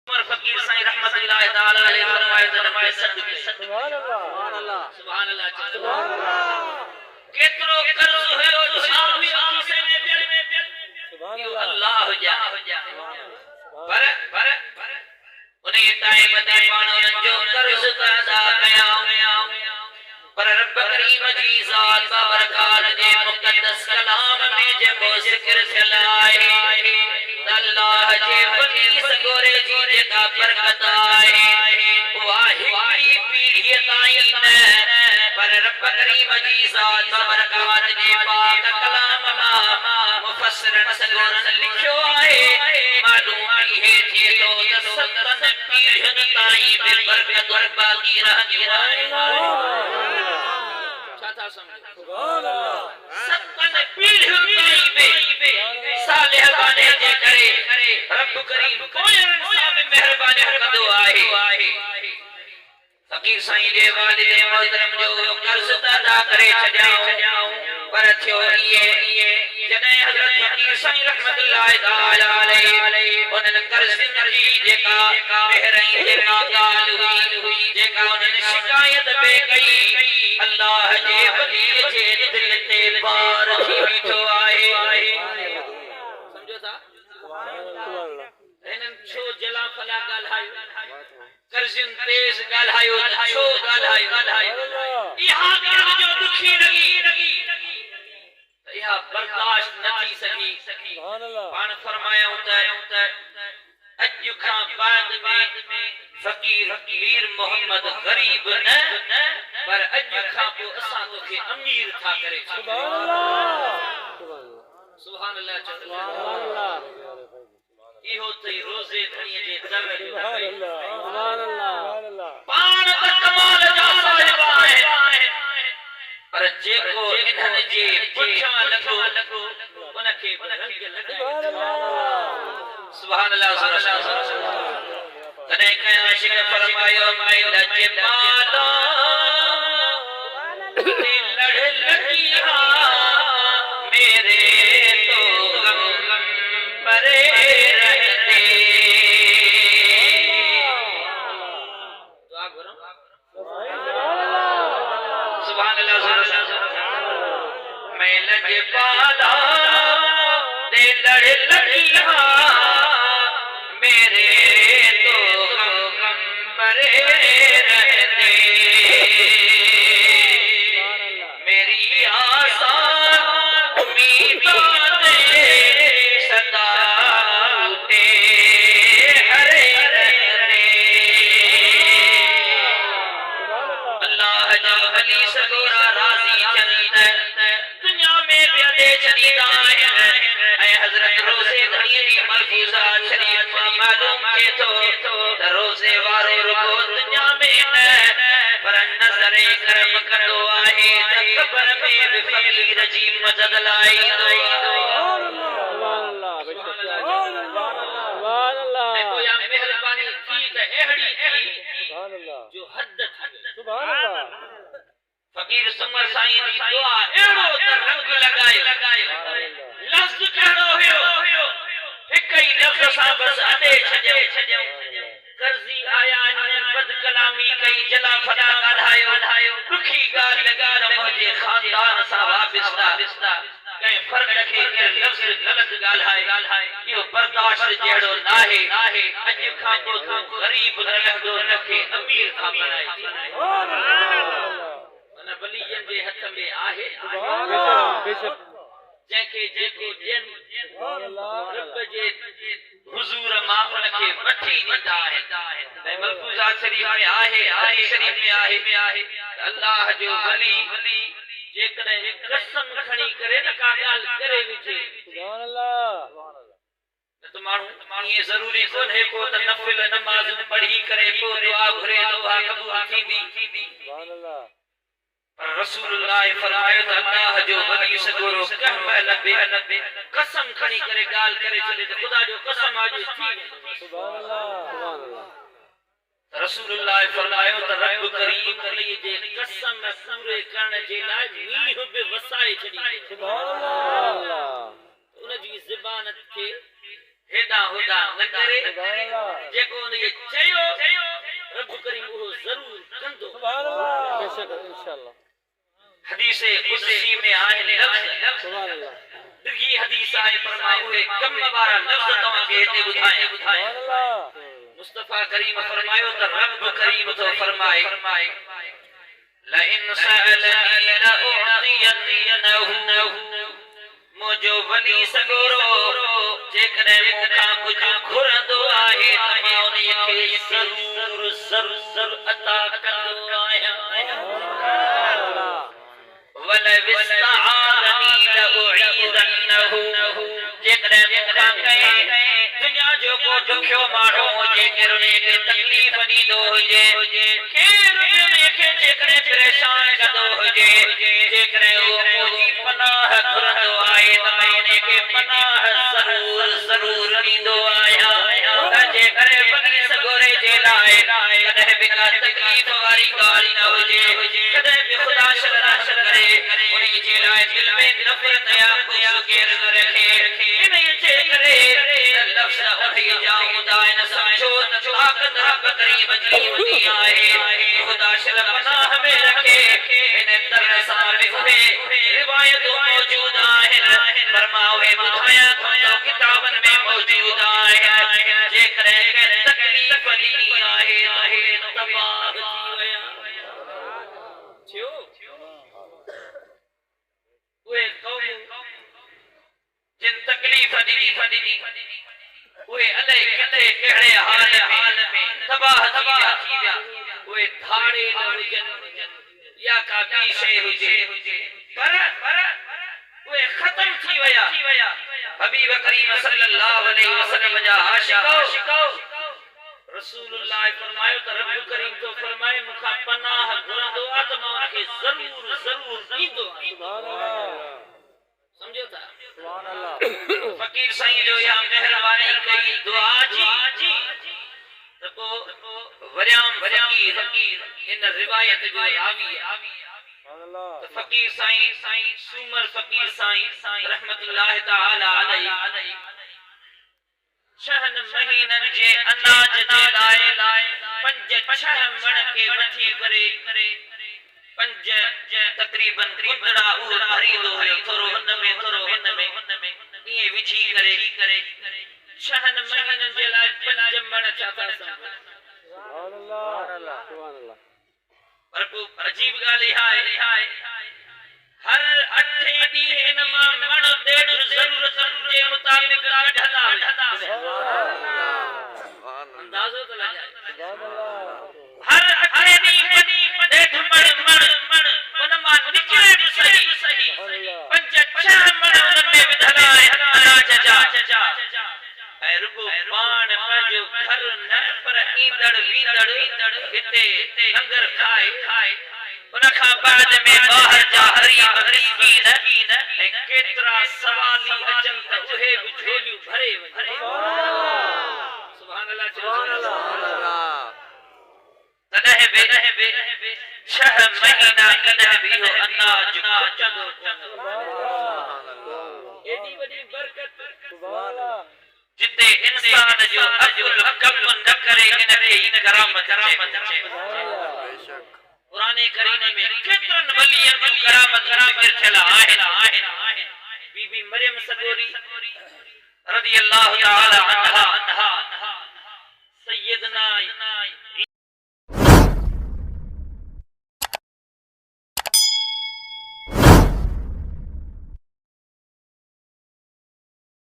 उमर फकीर साईं रहमतुल्लाह ताला अलैहि फरमाए त नमाज़ सदके सुभान अल्लाह सुभान अल्लाह सुभान अल्लाह केतरो कर्ज हुयो छावी अखी से ने दिल में सुभान अल्लाह जा पर उन्हें टाइम ते पाण जो कर्ज अदा कया पर रब करीम जी ज़ात बाबरकात जे मुक़द्दस कलाम में जेको ज़िक्र चलाए अल्लाह जे वली सगोरे जी जेका बरकत आए वाहिड़ी पीढ़ी ताईं न पर रब करीम जी ज़ात बाबरकात जे पाक कलाम मां मुफस्सिरन सगोरन लिखियो आहे मालूम आहे जे तो सतन पीढ़ियन ताईं बे बरकत बाकी रहंदी आहे सुभान अल्लाह सतन पीढ़ियन ताईं बे सालिह बाने जे करे रब करीम कोई इंसान मेहरबानी कंदो आहे फकीर साईं जे वालिद मोहतरम जो कर्ज अदा करे छॾियाऊं पर थियो ये जने हजरत फकीर साईं रहमतुल्लाह ताला अलैहि उन्हनि कर्ज जी जेका मेहरई जेका ॻाल्हि हुई जेका उन्हनि शिकायत पे कई अल्लाह जे वली जे दिल ते बार थी बीठो आहे समझो था हिननि छो जला फला ॻाल्हायो कर्ज़न तेज ॻाल्हायो छो ॻाल्हायो इहा ॻाल्हि जो दुखी लगी इहा बर्दाश्त न थी सकी पाण फरमायूं त अॼु खां बाद में फकीर मीर मोहम्मद गरीब न पर अॼु खां पोइ असां तोखे अमीर था करे सुभान अल्लाह सुभान अल्लाह इहो तई रोज़े धणीअ जे दर जो सुभान अल्लाह पाण त कमाल जा साहिब आहे पर जेको इन्हनि जे पुठियां लॻो उनखे रंग सुभान अल्लाह तॾहिं कंहिं आशिक़ फरमायो माई लजे पाला लड़ लगिया मेरे तो गम परे रहते दुआ करो सुभान अल्लाह मैं लजे पाला दे लड़ लगिया मेरे तो गम परे रहते मेरी आशा उम्मीदां ने सदा उठे हरे रहते अल्लाह जा वली सगोरा राज़ी चंद दुनिया में बेदे चलीदा है हजरत रोज़े धणीअ जी महफूज़ात शरीफ मां मालूम के तो रोज़े वारो रुको दुनिया में न पर नज़रे करम कंदो आहे त क़ब्र में बि फ़कीर जी मदद लाइ सुभान अल्लाह सुभान अल्लाह कोई मेहरबानी थी त एहड़ी थी सुभान अल्लाह जो हद थी सुभान अल्लाह फकीर सुमर साईं जी दुआ एड़ो त रंग लगायो लफ्ज़ कहिड़ो हुयो हिक ई लफ्ज़ सां बस अॾे छॾियो कर्ज़ी आया इन्हनि बद कलामी कई जला फला ॻाल्हायो ॾुखी ॻाल्हि लॻी त मुंहिंजे ख़ानदान सां वाबिस्ता कंहिं फ़र्क़ खे केरु लफ़्ज़ ग़लति ॻाल्हाए इहो बर्दाश्त जहिड़ो नाहे अॼु खां पोइ तूं ग़रीब न रहंदो तोखे अमीर था बणाए मन वलीअनि जे हथ में आहे जंहिंखे जेको ॾियनि रब जे हुज़ूर मां उनखे वठी ॾींदा आहिनि मलफूज़ात शरीफ में आहे हदीस शरीफ में आहे अल्लाह जो वली जेकॾहिं कसम खणी करे न का ॻाल्हि करे विझे सुभान अल्लाह त माण्हू ईअं ज़रूरी कोन्हे को त नफ़िल नमाज़ पढ़ी करे पोइ दुआ घुरे दुआ क़बूल थींदी सुभान अल्लाह पर रसूलुल्लाह फरमायो त अल्लाह जो वली सगोरो कंहिं महिल बि कसम खणी करे ॻाल्हि करे छॾे त ख़ुदा जो कसम आज थी सुभान अल्लाह रसूलुल्लाह फरमायो त रब करीम वली जे कसम पूरे करण जे लाइ मींहुं बि वसाए छॾी सुभान अल्लाह उन जी ज़बान खे हेदा होदा न करे जेको ने चयो रब करीम वो जरूर कंदो सुभान अल्लाह बेशक इंशाअल्लाह हदीस कुदसी में आए लफ्ज सुभान अल्लाह ये हदीस आए फरमाए कम वारा लफ्ज तवा के हेते बुधाए सुभान अल्लाह मुस्तफा करीम फरमायो त रब करीम तो फरमाए ला इन सअलनी ला उअतियन्नहु मुजो वली सगोरो जेकरे मुखा कुछ घुरंदो आहे त मां उन खे जरूर जरूर अता कंदो आहियां वल विस्तआदनी ला उईदन्नहु जेकरे मुखा कहे दुनिया जो को दुखियो माण्हू हुजे केरने के तकलीफ ॾींदो हुजे केर दुनिया खे जेकरे परेशान कंदो हुजे जेकरे वो मुंहिंजी पनाह घुरंदो आहे त मां उन खे पनाह ज़रूर ज़रूर ॾींदो आहियां त जेकरे वली सगोरे जे लाइ कॾहिं बि का तकलीफ़ वारी ॻाल्हि न हुजे कॾहिं बि ख़ुदा शरत करे उन जे लाइ दिल में नफ़रत या गुस्सो केर न रखे इन जे करे लफ्ज़ उठई जाऊं दाइन समझो त ताकत रब करीम जी हूंदी आहे ख़ुदा शरत पनाह में रखे इन दर सां उहे रिवायतूं मौजूद आहिनि फरमावे ॿुधाया थो किताबनि में मौजूद आहिनि जेकॾहिं कंहिं तकलीफ़ ॾिनी आहे त उहे तबाह थी विया थियो उहे क़ौमूं जिन तकलीफ़ ॾिनी उहे अलाए किथे कहिड़े हाल में तबाह थी विया उहे धाड़े न हुजनि या का ॿी शइ हुजे पर उहे ख़त्म थी विया हबीब करीम सल्लल्लाहु अलैहि वसल्लम जा आशिको रसूलुल्लाह फरमायो त रब करीम तो फरमाए मुखा पनाह घुरंदो आ त मां उनखे जरूर जरूर ॾींदो सुभान अल्लाह समझो था सुभान अल्लाह फकीर साईं जो या मेहरबानी कई दुआ जी त को वरियाम फकीर इन रिवायत जो रावी सुभान अल्लाह फकीर साईं सूमर फकीर साईं रहमतुल्लाह तआला अलैहि छहन महीनन जे अनाज जे लाइ 5-6 मण के वठी करे 5 तकरीबन गुंदड़ा उ भरींदो हुयो थोरो हुन में ये विझी करे 6 महीनन जे लाइ 5 मण चाता सुभान अल्लाह सुभान अल्लाह पर को अजीब गाली है हर 8 ॾींहं इन मां मण ॾेढ ज़रूरत जे मुताबिक कढंदा अंदाज़ो तो लग जाए हर 8 ॾींहं ॾेढ मण उन मां निकिरे बि सही 5-6 मण उन में विधल आहे अनाज जा ऐं रुगो पाण पंहिंजो घर न पर ईंदड़ वींदड़ हिते लंगर खाए उन खां बाद में ॿाहिर जा गरीब मिस्कीन ऐं केतिरा सवाली अचनि त उहे बि झोलियूं भरे वञनि सुभान अल्लाह सुभान अल्लाह तॾहिं बि 6 महीना कॾहिं बि इहो अनाज खुटंदो सुभान अल्लाह एॾी वॾी बरकत सुभान अल्लाह जिते इंसान जो अकुल कम न करे इन खे करामत चए बेशक कुरान करीम में केतरन वलियन जो करामत ज़िक्र थियल आहिनि बीबी मरियम सगोरी रज़ी अल्लाह तआला अन्हा सय्यदना